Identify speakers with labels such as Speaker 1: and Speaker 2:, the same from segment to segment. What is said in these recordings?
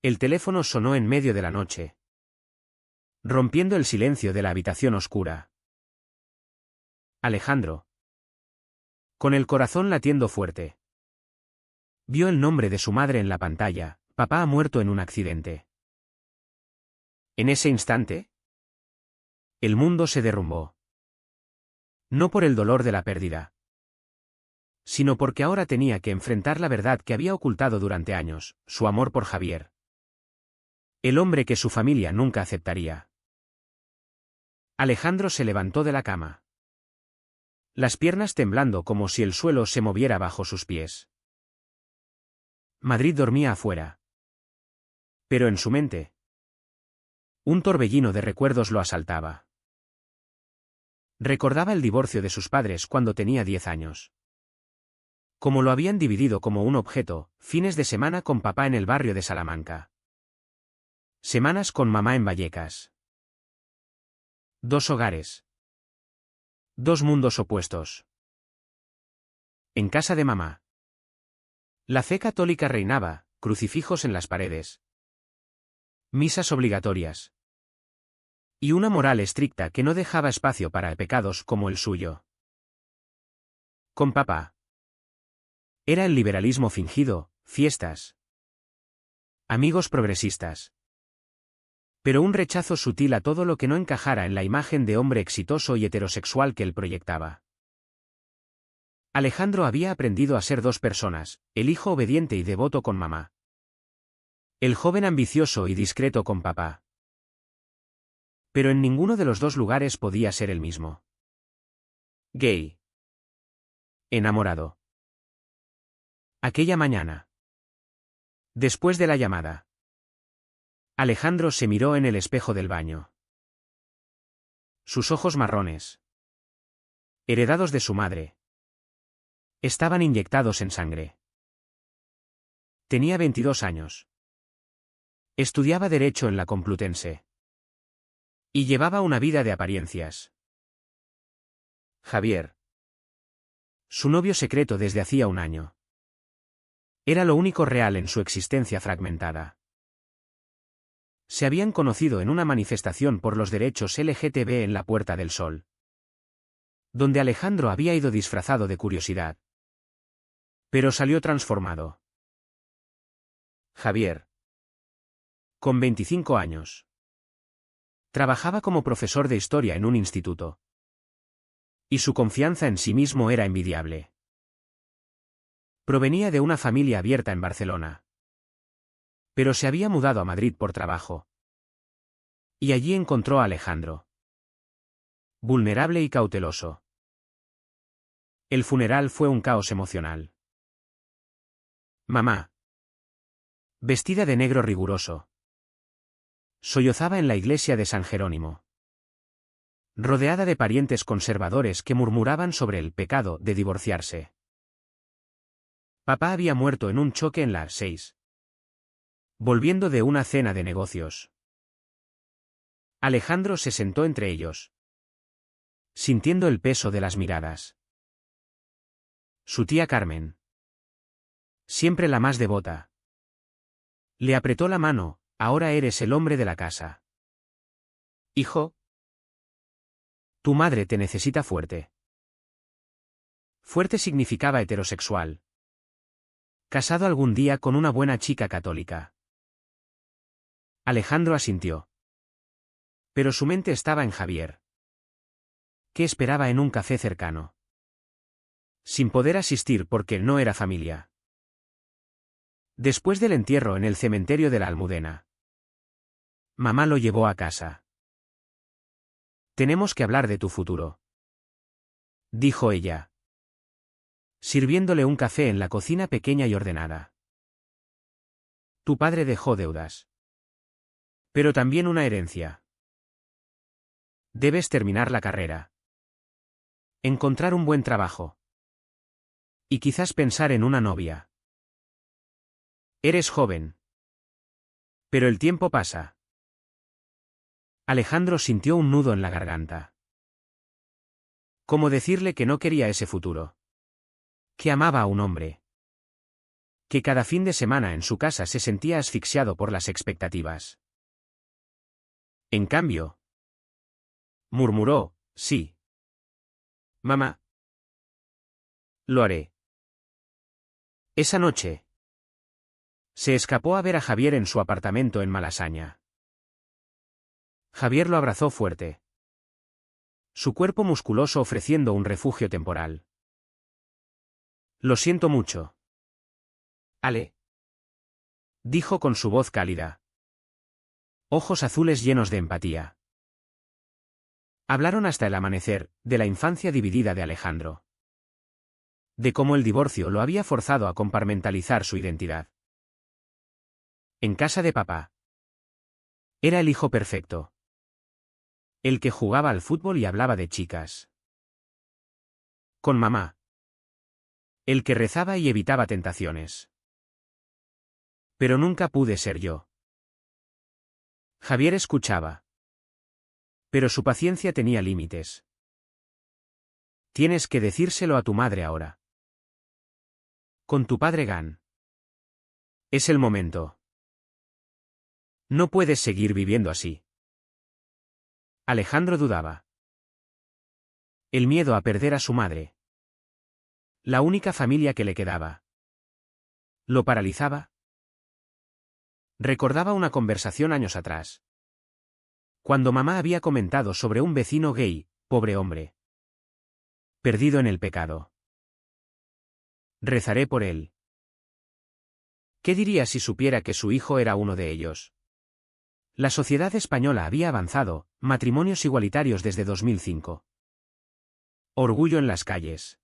Speaker 1: El teléfono sonó en medio de la noche, rompiendo el silencio de la habitación oscura. Alejandro. Con el corazón latiendo fuerte. Vio el nombre de su madre en la pantalla: papá ha muerto en un accidente. En ese instante, el mundo se derrumbó. No por el dolor de la pérdida, sino porque ahora tenía que enfrentar la verdad que había ocultado durante años: su amor por Javier. El hombre que su familia nunca aceptaría. Alejandro se levantó de la cama, las piernas temblando como si el suelo se moviera bajo sus pies. Madrid dormía afuera. Pero en su mente, un torbellino de recuerdos lo asaltaba. Recordaba el divorcio de sus padres cuando tenía 10 años. Cómo lo habían dividido como un objeto: fines de semana con papá en el barrio de Salamanca, semanas con mamá en Vallecas. Dos hogares. Dos mundos opuestos. En casa de mamá, la fe católica reinaba: crucifijos en las paredes, misas obligatorias, y una moral estricta que no dejaba espacio para pecados como el suyo. Con papá, era el liberalismo fingido: fiestas, amigos progresistas, pero un rechazo sutil a todo lo que no encajara en la imagen de hombre exitoso y heterosexual que él proyectaba. Alejandro había aprendido a ser dos personas: el hijo obediente y devoto con mamá, el joven ambicioso y discreto con papá. Pero en ninguno de los dos lugares podía ser el mismo. Gay. Enamorado. Aquella mañana, después de la llamada, Alejandro se miró en el espejo del baño. Sus ojos marrones, heredados de su madre, estaban inyectados en sangre. Tenía 22 años. Estudiaba Derecho en la Complutense. Y llevaba una vida de apariencias. Javier, su novio secreto desde hacía un año, era lo único real en su existencia fragmentada. Se habían conocido en una manifestación por los derechos LGTB en la Puerta del Sol, donde Alejandro había ido disfrazado de curiosidad. Pero salió transformado. Javier, con 25 años, trabajaba como profesor de historia en un instituto. Y su confianza en sí mismo era envidiable. Provenía de una familia abierta en Barcelona, pero se había mudado a Madrid por trabajo. Y allí encontró a Alejandro, vulnerable y cauteloso. El funeral fue un caos emocional. Mamá, vestida de negro riguroso, sollozaba en la iglesia de San Jerónimo, rodeada de parientes conservadores que murmuraban sobre el pecado de divorciarse. Papá había muerto en un choque en la 6, volviendo de una cena de negocios. Alejandro se sentó entre ellos, sintiendo el peso de las miradas. Su tía Carmen, siempre la más devota, le apretó la mano: ahora eres el hombre de la casa. Hijo, tu madre te necesita fuerte. Fuerte significaba heterosexual, casado algún día con una buena chica católica. Alejandro asintió. Pero su mente estaba en Javier, que esperaba en un café cercano, sin poder asistir porque no era familia. Después del entierro en el cementerio de la Almudena, mamá lo llevó a casa. Tenemos que hablar de tu futuro, dijo ella, sirviéndole un café en la cocina pequeña y ordenada. Tu padre dejó deudas, pero también una herencia. Debes terminar la carrera, encontrar un buen trabajo, y quizás pensar en una novia. Eres joven, pero el tiempo pasa. Alejandro sintió un nudo en la garganta. ¿Cómo decirle que no quería ese futuro? Que amaba a un hombre que cada fin de semana en su casa se sentía asfixiado por las expectativas. En cambio, murmuró, sí. Mamá. Lo haré. Esa noche, se escapó a ver a Javier en su apartamento en Malasaña. Javier lo abrazó fuerte. Su cuerpo musculoso ofreciendo un refugio temporal. Lo siento mucho. Ale. Dijo con su voz cálida. Ojos azules llenos de empatía. Hablaron hasta el amanecer, de la infancia dividida de Alejandro. De cómo el divorcio lo había forzado a compartimentalizar su identidad. En casa de papá. Era el hijo perfecto. El que jugaba al fútbol y hablaba de chicas. Con mamá. El que rezaba y evitaba tentaciones. Pero nunca pude ser yo. Javier escuchaba. Pero su paciencia tenía límites. Tienes que decírselo a tu madre ahora. Con tu padre Gan. Es el momento. No puedes seguir viviendo así. Alejandro dudaba. El miedo a perder a su madre. La única familia que le quedaba. ¿Lo paralizaba? Recordaba una conversación años atrás. Cuando mamá había comentado sobre un vecino gay, pobre hombre. Perdido en el pecado. Rezaré por él. ¿Qué diría si supiera que su hijo era uno de ellos? La sociedad española había avanzado, matrimonios igualitarios desde 2005. Orgullo en las calles.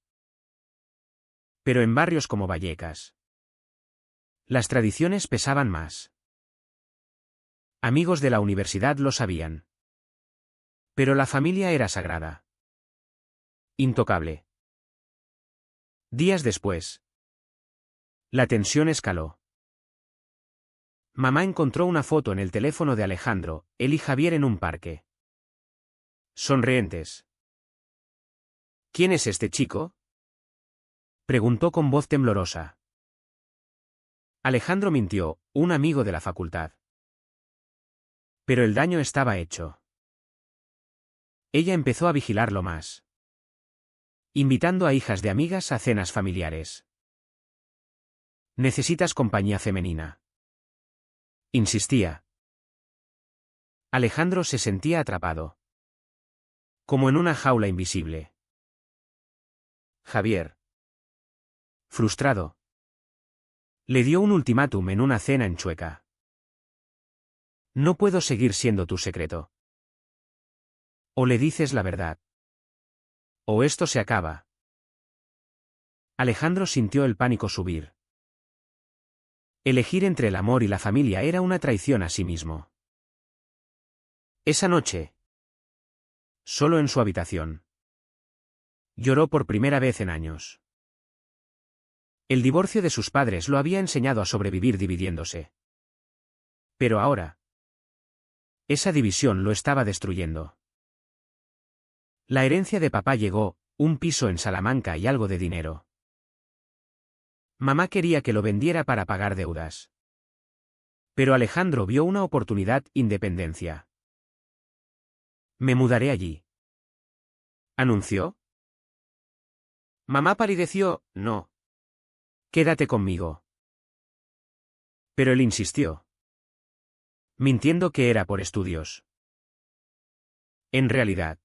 Speaker 1: Pero en barrios como Vallecas. Las tradiciones pesaban más. Amigos de la universidad lo sabían. Pero la familia era sagrada. Intocable. Días después. La tensión escaló. Mamá encontró una foto en el teléfono de Alejandro, él y Javier en un parque. Sonrientes. ¿Quién es este chico? Preguntó con voz temblorosa. Alejandro mintió, un amigo de la facultad. Pero el daño estaba hecho. Ella empezó a vigilarlo más. Invitando a hijas de amigas a cenas familiares. Necesitas compañía femenina. Insistía. Alejandro se sentía atrapado. Como en una jaula invisible. Javier. Frustrado. Le dio un ultimátum en una cena en Chueca. No puedo seguir siendo tu secreto. O le dices la verdad. O esto se acaba. Alejandro sintió el pánico subir. Elegir entre el amor y la familia era una traición a sí mismo. Esa noche. Solo en su habitación. Lloró por primera vez en años. El divorcio de sus padres lo había enseñado a sobrevivir dividiéndose. Pero ahora. Esa división lo estaba destruyendo. La herencia de papá llegó, un piso en Salamanca y algo de dinero. Mamá quería que lo vendiera para pagar deudas. Pero Alejandro vio una oportunidad: independencia. Me mudaré allí. ¿Anunció? Mamá palideció: no. Quédate conmigo. Pero él insistió. Mintiendo que era por estudios. En realidad.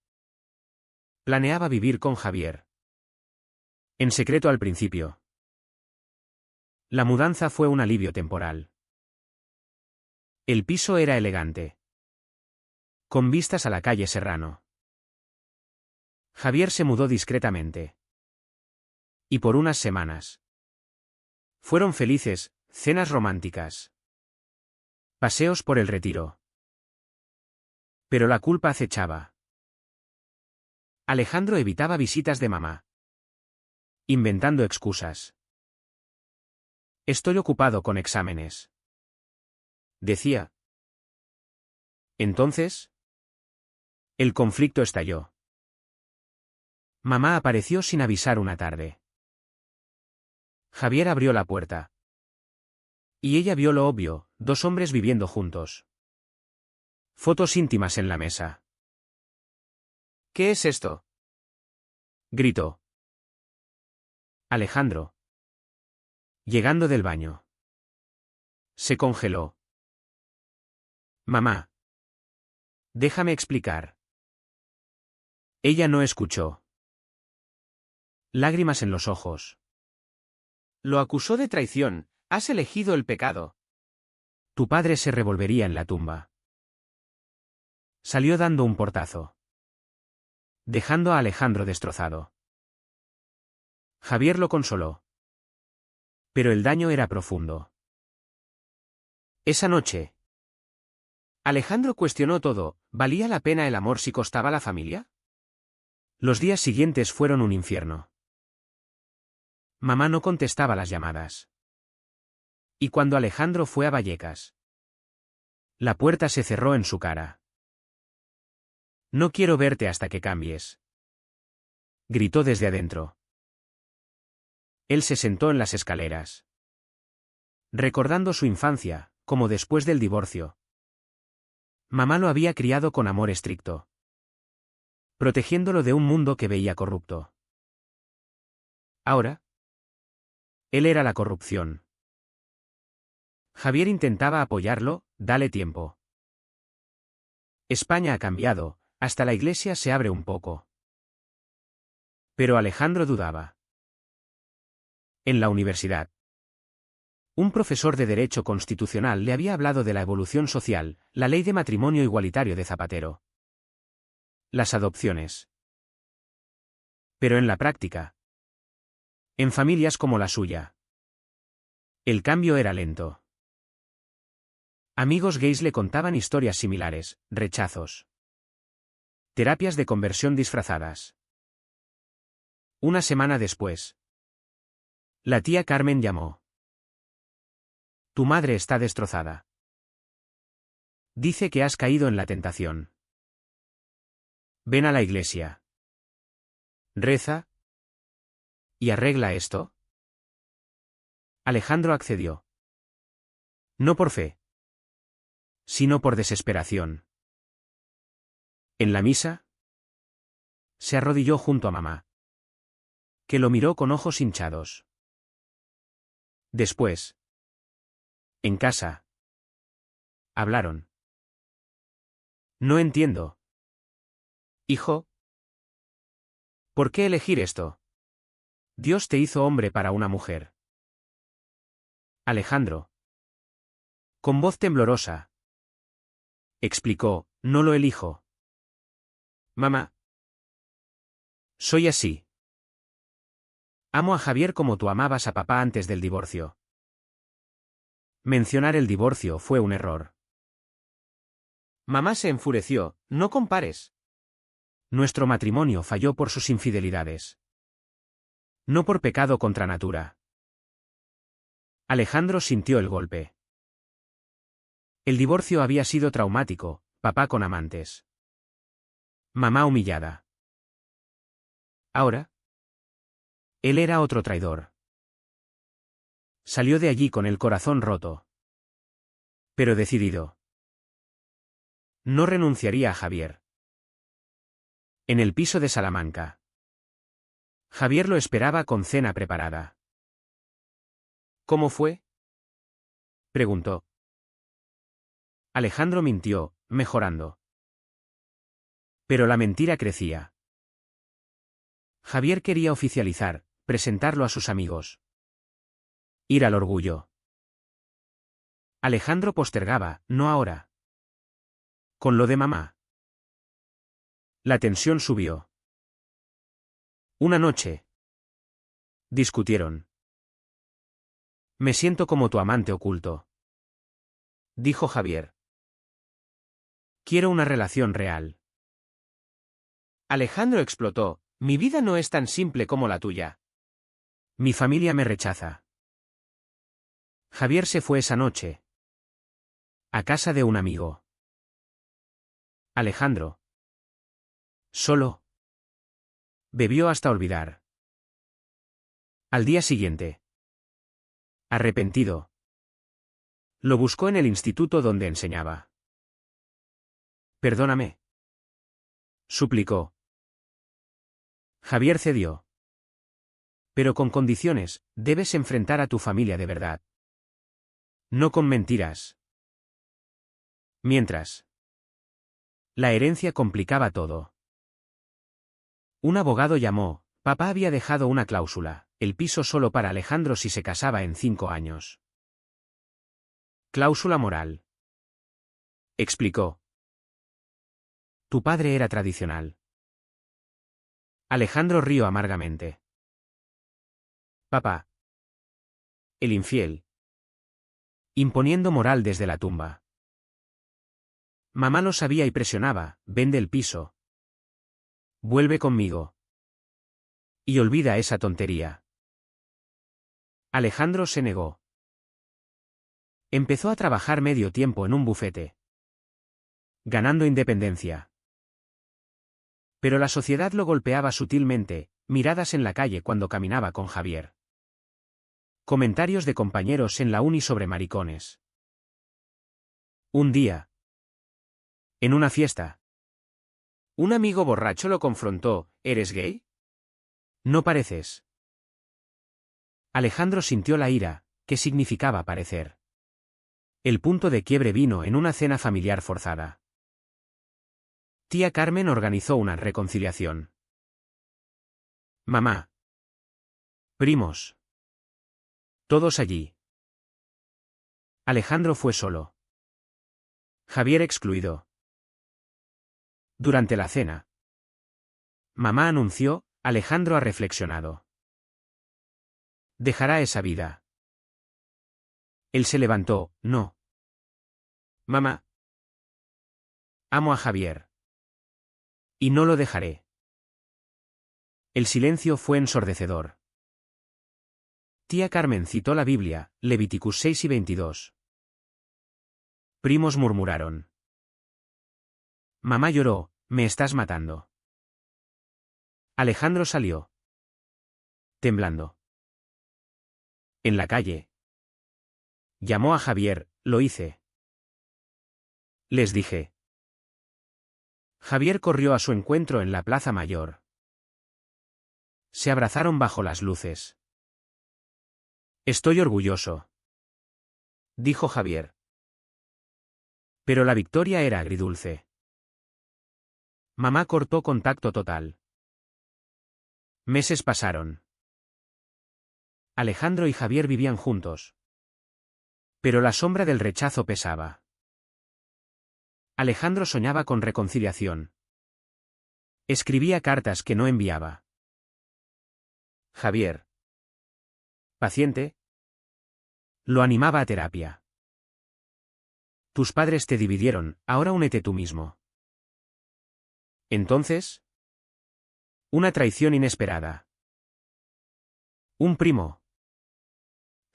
Speaker 1: Planeaba vivir con Javier. En secreto al principio. La mudanza fue un alivio temporal. El piso era elegante. Con vistas a la calle Serrano. Javier se mudó discretamente. Y por unas semanas. Fueron felices, cenas románticas. Paseos por el Retiro. Pero la culpa acechaba. Alejandro evitaba visitas de mamá. Inventando excusas. Estoy ocupado con exámenes. Decía. Entonces. El conflicto estalló. Mamá apareció sin avisar una tarde. Javier abrió la puerta. Y ella vio lo obvio, dos hombres viviendo juntos. Fotos íntimas en la mesa.
Speaker 2: ¿Qué es esto?
Speaker 1: Gritó Alejandro, llegando del baño. Se congeló. Mamá. Déjame explicar. Ella no escuchó. Lágrimas en los ojos.
Speaker 2: Lo acusó de traición. Has elegido el pecado.
Speaker 1: Tu padre se revolvería en la tumba. Salió dando un portazo, dejando a Alejandro destrozado. Javier lo consoló. Pero el daño era profundo. Esa noche,
Speaker 2: Alejandro cuestionó todo. ¿Valía la pena el amor si costaba la familia?
Speaker 1: los días siguientes fueron un infierno. Mamá no contestaba las llamadas. Y cuando Alejandro fue a Vallecas, la puerta se cerró en su cara. No quiero verte hasta que cambies, gritó desde adentro. Él se sentó en las escaleras, recordando su infancia, como después del divorcio. Mamá lo había criado con amor estricto, protegiéndolo de un mundo que veía corrupto. Ahora, él era la corrupción. Javier intentaba apoyarlo, dale tiempo. España ha cambiado, hasta la iglesia se abre un poco. Pero Alejandro dudaba. En la universidad, un profesor de Derecho Constitucional le había hablado de la evolución social, la ley de matrimonio igualitario de Zapatero. Las adopciones. Pero en la práctica, en familias como la suya, el cambio era lento. Amigos gays le contaban historias similares, rechazos. Terapias de conversión disfrazadas. Una semana después, la tía Carmen llamó. Tu madre está destrozada. Dice que has caído en la tentación. Ven a la iglesia. Reza. ¿Y arregla esto? Alejandro accedió. No por fe, sino por desesperación. En la misa, se arrodilló junto a mamá, que lo miró con ojos hinchados. Después, en casa, hablaron. No entiendo.
Speaker 2: Hijo,
Speaker 1: ¿Por qué elegir esto? Dios te hizo hombre para una mujer. Alejandro, con voz temblorosa, explicó, no lo elijo.
Speaker 2: mamá,
Speaker 1: Soy así. Amo a Javier como tú amabas a papá antes del divorcio. Mencionar el divorcio fue un error.
Speaker 2: mamá se enfureció. No compares.
Speaker 1: Nuestro matrimonio falló por sus infidelidades. No por pecado contra natura. Alejandro sintió el golpe. El divorcio había sido traumático, papá con amantes. Mamá humillada. Ahora, él era otro traidor. Salió de allí con el corazón roto. Pero decidido. No renunciaría a Javier. En el piso de Salamanca, Javier lo esperaba con cena preparada.
Speaker 2: ¿Cómo fue?
Speaker 1: Preguntó. Alejandro mintió, mejorando. Pero la mentira crecía. Javier quería oficializar, presentarlo a sus amigos. Ir al orgullo. Alejandro postergaba, no ahora. Con lo de mamá. La tensión subió. Una noche. Discutieron. Me siento como tu amante oculto, dijo Javier. Quiero una relación real.
Speaker 2: Alejandro explotó. Mi vida no es tan simple como la tuya.
Speaker 1: Mi familia me rechaza. Javier se fue esa noche. A casa de un amigo. Alejandro. Solo. Bebió hasta olvidar. Al día siguiente. Arrepentido. Lo buscó en el instituto donde enseñaba. Perdóname, suplicó. Javier cedió. Pero con condiciones, debes enfrentar a tu familia de verdad. No con mentiras. Mientras. La herencia complicaba todo. Un abogado llamó. Papá había dejado una cláusula, el piso solo para Alejandro si se casaba en 5 años. Cláusula moral. Explicó. Tu padre era tradicional. Alejandro rió amargamente. Papá. El infiel. Imponiendo moral desde la tumba. Mamá lo sabía y presionaba, vende el piso. Vuelve conmigo. Y olvida esa tontería. Alejandro se negó. Empezó a trabajar medio tiempo en un bufete. Ganando independencia. Pero la sociedad lo golpeaba sutilmente, miradas en la calle cuando caminaba con Javier. Comentarios de compañeros en la uni sobre maricones. Un día. En una fiesta. Un amigo borracho lo confrontó, ¿eres gay? No pareces. Alejandro sintió la ira, que significaba parecer. El punto de quiebre vino en una cena familiar forzada. Tía Carmen organizó una reconciliación. Mamá. Primos. Todos allí. Alejandro fue solo. Javier excluido. Durante la cena. Mamá anunció, Alejandro ha reflexionado. Dejará esa vida. Él se levantó, no. Mamá. Amo a Javier. Y no lo dejaré. El silencio fue ensordecedor. Tía Carmen citó la Biblia, Levíticos 6 y 22. Primos murmuraron. Mamá lloró, me estás matando. Alejandro salió. Temblando. En la calle. Llamó a Javier, lo hice. Les dije. Javier corrió a su encuentro en la Plaza Mayor. Se abrazaron bajo las luces. Estoy orgulloso, dijo Javier. Pero la victoria era agridulce. Mamá cortó contacto total. Meses pasaron. Alejandro y Javier vivían juntos. Pero la sombra del rechazo pesaba. Alejandro soñaba con reconciliación. Escribía cartas que no enviaba. Javier, paciente, lo animaba a terapia. Tus padres te dividieron, ahora únete tú mismo. Entonces, una traición inesperada. Un primo,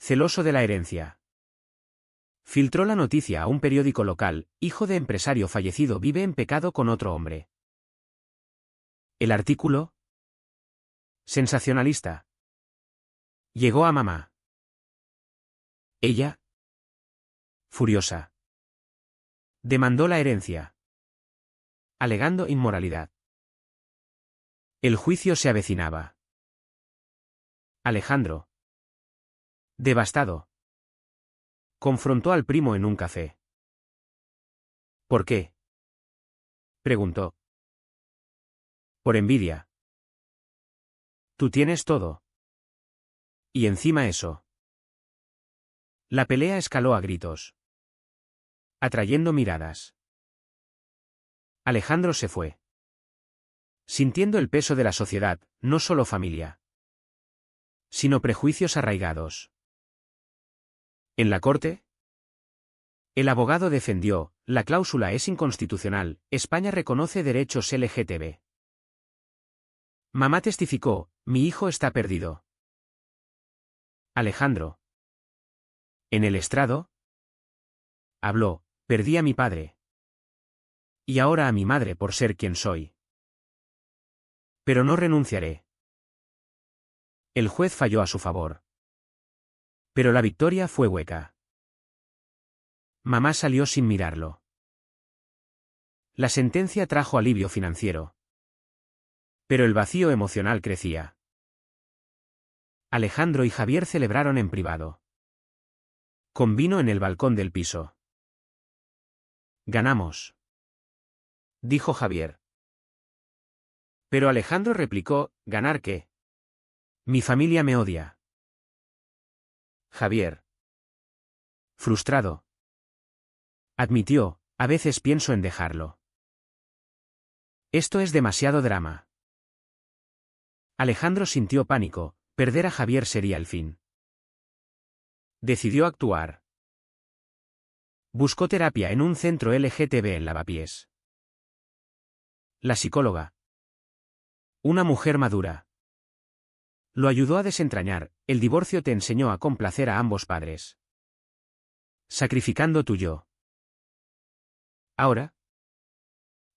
Speaker 1: celoso de la herencia, filtró la noticia a un periódico local, hijo de empresario fallecido vive en pecado con otro hombre. El artículo, sensacionalista, llegó a mamá. Ella, furiosa, demandó la herencia, alegando inmoralidad. El juicio se avecinaba. Alejandro, devastado, confrontó al primo en un café. ¿Por qué? Preguntó. Por envidia. Tú tienes todo. Y encima eso. La pelea escaló a gritos, atrayendo miradas. Alejandro se fue. Sintiendo el peso de la sociedad, no solo familia, sino prejuicios arraigados. En la corte, el abogado defendió, la cláusula es inconstitucional, España reconoce derechos LGTB. Mamá testificó, mi hijo está perdido. Alejandro. En el estrado, habló, perdí a mi padre. Y ahora a mi madre por ser quien soy. Pero no renunciaré. El juez falló a su favor. Pero la victoria fue hueca. Mamá salió sin mirarlo. La sentencia trajo alivio financiero. Pero el vacío emocional crecía. Alejandro y Javier celebraron en privado. Con vino en el balcón del piso. «Ganamos», dijo Javier. Pero Alejandro replicó, «¿Ganar qué? Mi familia me odia». Javier, frustrado, admitió, «A veces pienso en dejarlo. Esto es demasiado drama». Alejandro sintió pánico, perder a Javier sería el fin. Decidió actuar. Buscó terapia en un centro LGTB en Lavapiés. La psicóloga, una mujer madura, lo ayudó a desentrañar. El divorcio te enseñó a complacer a ambos padres, sacrificando tu yo. Ahora,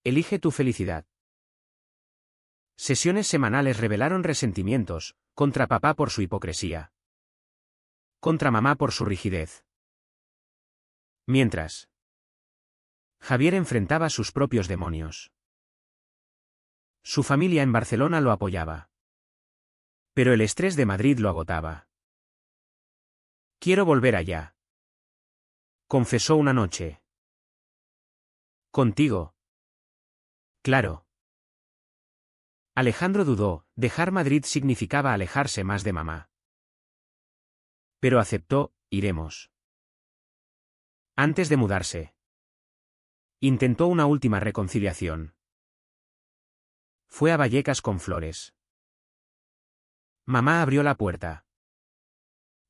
Speaker 1: elige tu felicidad. Sesiones semanales revelaron resentimientos, contra papá por su hipocresía, contra mamá por su rigidez. Mientras, Javier enfrentaba sus propios demonios. Su familia en Barcelona lo apoyaba. Pero el estrés de Madrid lo agotaba. «Quiero volver allá», confesó una noche. «¿Contigo?» «Claro». Alejandro dudó, dejar Madrid significaba alejarse más de mamá. Pero aceptó, «Iremos». Antes de mudarse, intentó una última reconciliación. Fue a Vallecas con flores. Mamá abrió la puerta.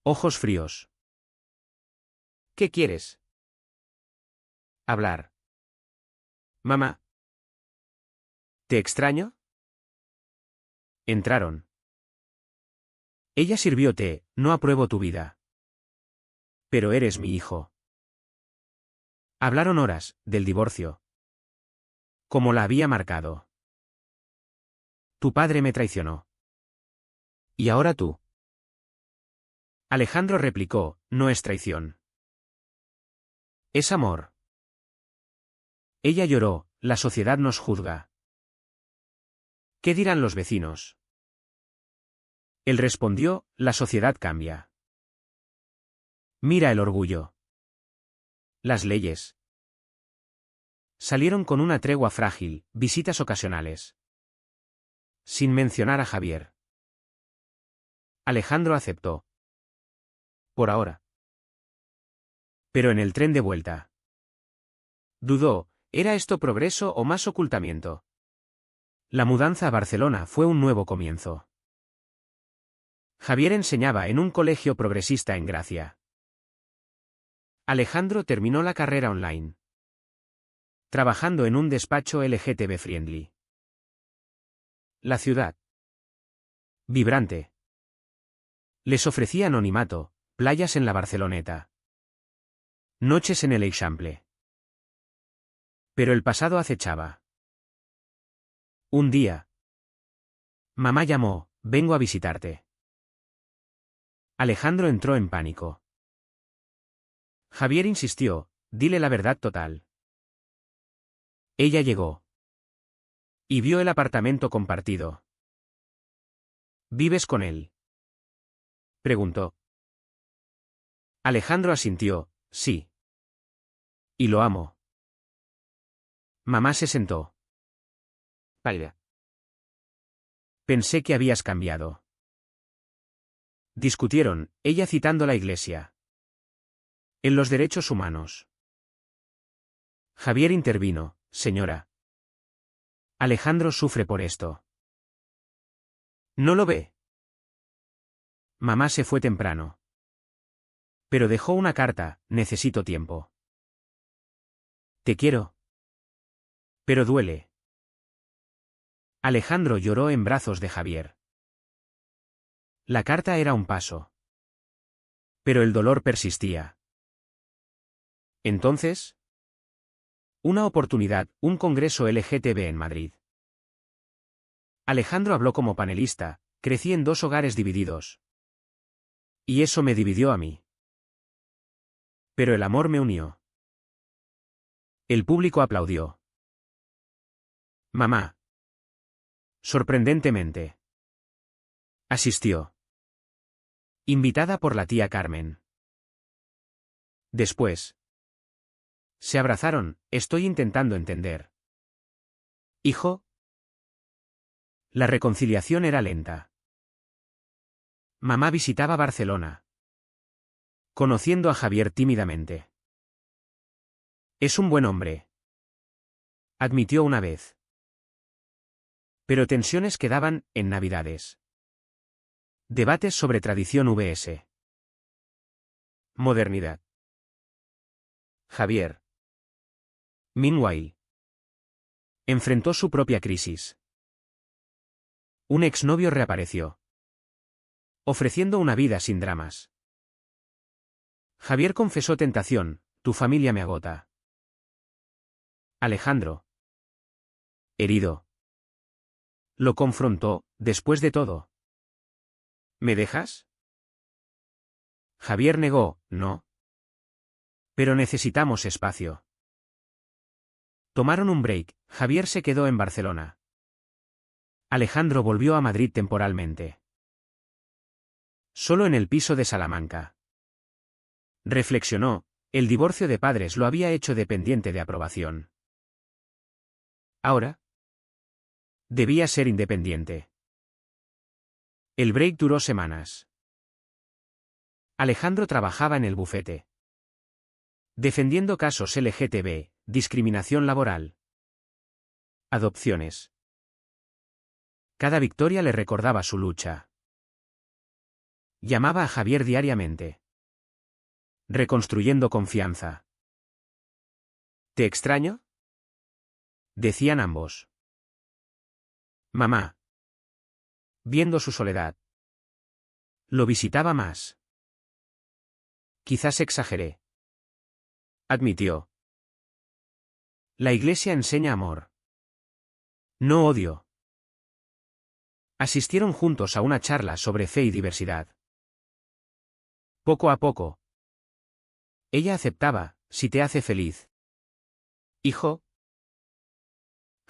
Speaker 1: Ojos fríos. «¿Qué quieres?» «Hablar». «Mamá». «¿Te extraño?» Entraron. Ella sirvió té. «No apruebo tu vida. Pero eres mi hijo». Hablaron horas, del divorcio. Como la había marcado. «Tu padre me traicionó. ¿Y ahora tú?» Alejandro replicó, «No es traición. Es amor». Ella lloró, «La sociedad nos juzga. ¿Qué dirán los vecinos?» Él respondió, «La sociedad cambia. Mira el orgullo. Las leyes». Salieron con una tregua frágil, visitas ocasionales. Sin mencionar a Javier. Alejandro aceptó. Por ahora. Pero en el tren de vuelta. Dudó, ¿era esto progreso o más ocultamiento? La mudanza a Barcelona fue un nuevo comienzo. Javier enseñaba en un colegio progresista en Gracia. Alejandro terminó la carrera online, trabajando en un despacho LGTB friendly. La ciudad, vibrante, les ofrecía anonimato, playas en la Barceloneta, noches en el Eixample. Pero el pasado acechaba. Un día, mamá llamó, «Vengo a visitarte». Alejandro entró en pánico. Javier insistió, «Dile la verdad total». Ella llegó. Y vio el apartamento compartido. «¿Vives con él?», preguntó. Alejandro asintió, «Sí. Y lo amo». Mamá se sentó. «Pálida. Pensé que habías cambiado». Discutieron, ella citando la iglesia. En los derechos humanos. Javier intervino, «Señora. Alejandro sufre por esto. ¿No lo ve?» Mamá se fue temprano. Pero dejó una carta, «Necesito tiempo. Te quiero. Pero duele». Alejandro lloró en brazos de Javier. La carta era un paso. Pero el dolor persistía. Entonces, una oportunidad, un congreso LGTB en Madrid. Alejandro habló como panelista, «Crecí en 2 hogares divididos. Y eso me dividió a mí. Pero el amor me unió». El público aplaudió. Mamá. Sorprendentemente. Asistió. Invitada por la tía Carmen. Después. Se abrazaron. Estoy intentando entender. Hijo. La reconciliación era lenta. Mamá visitaba Barcelona. Conociendo a Javier tímidamente. Es un buen hombre. Admitió una vez. Pero tensiones quedaban, en Navidades. Debates sobre tradición vs. modernidad. Javier. Meanwhile. Enfrentó su propia crisis. Un exnovio reapareció. Ofreciendo una vida sin dramas. Javier confesó tentación, tu familia me agota. Alejandro. Herido. Lo confrontó, después de todo. ¿Me dejas? Javier negó, no. Pero necesitamos espacio. Tomaron un break, Javier se quedó en Barcelona. Alejandro volvió a Madrid temporalmente. Solo en el piso de Salamanca. Reflexionó, el divorcio de padres lo había hecho dependiente de aprobación. Ahora. Debía ser independiente. El break duró semanas. Alejandro trabajaba en el bufete. Defendiendo casos LGTB, discriminación laboral. Adopciones. Cada victoria le recordaba su lucha. Llamaba a Javier diariamente. Reconstruyendo confianza. ¿Te extraño? Decían ambos. Mamá. Viendo su soledad. Lo visitaba más. Quizás exageré. Admitió. La Iglesia enseña amor. No odio. Asistieron juntos a una charla sobre fe y diversidad. Poco a poco. Ella aceptaba, si te hace feliz. Hijo.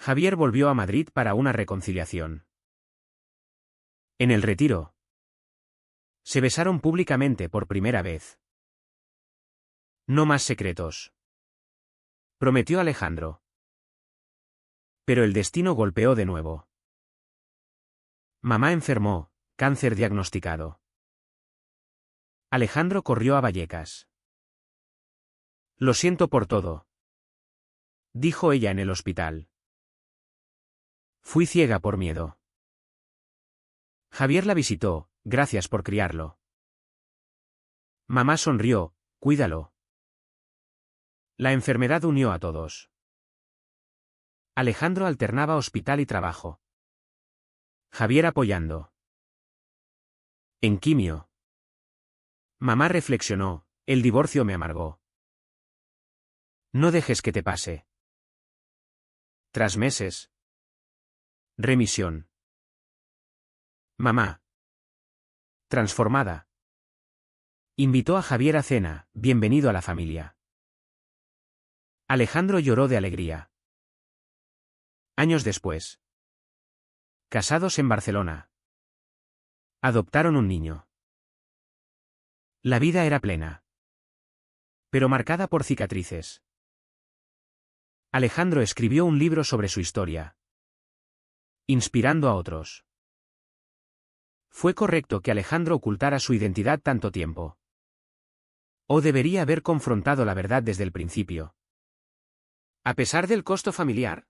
Speaker 1: Javier volvió a Madrid para una reconciliación. En el retiro. Se besaron públicamente por primera vez. No más secretos. Prometió Alejandro. Pero el destino golpeó de nuevo. Mamá enfermó, cáncer diagnosticado. Alejandro corrió a Vallecas. Lo siento por todo. Dijo ella en el hospital. Fui ciega por miedo. Javier la visitó, gracias por criarlo. Mamá sonrió, cuídalo. La enfermedad unió a todos. Alejandro alternaba hospital y trabajo. Javier apoyando. En quimio. Mamá reflexionó, el divorcio me amargó. No dejes que te pase. Tras meses. Remisión. Mamá. Transformada. Invitó a Javier a cena, bienvenido a la familia. Alejandro lloró de alegría. Años después. Casados en Barcelona. Adoptaron un niño. La vida era plena. Pero marcada por cicatrices. Alejandro escribió un libro sobre su historia. Inspirando a otros. ¿Fue correcto que Alejandro ocultara su identidad tanto tiempo? ¿O debería haber confrontado la verdad desde el principio? A pesar del costo familiar,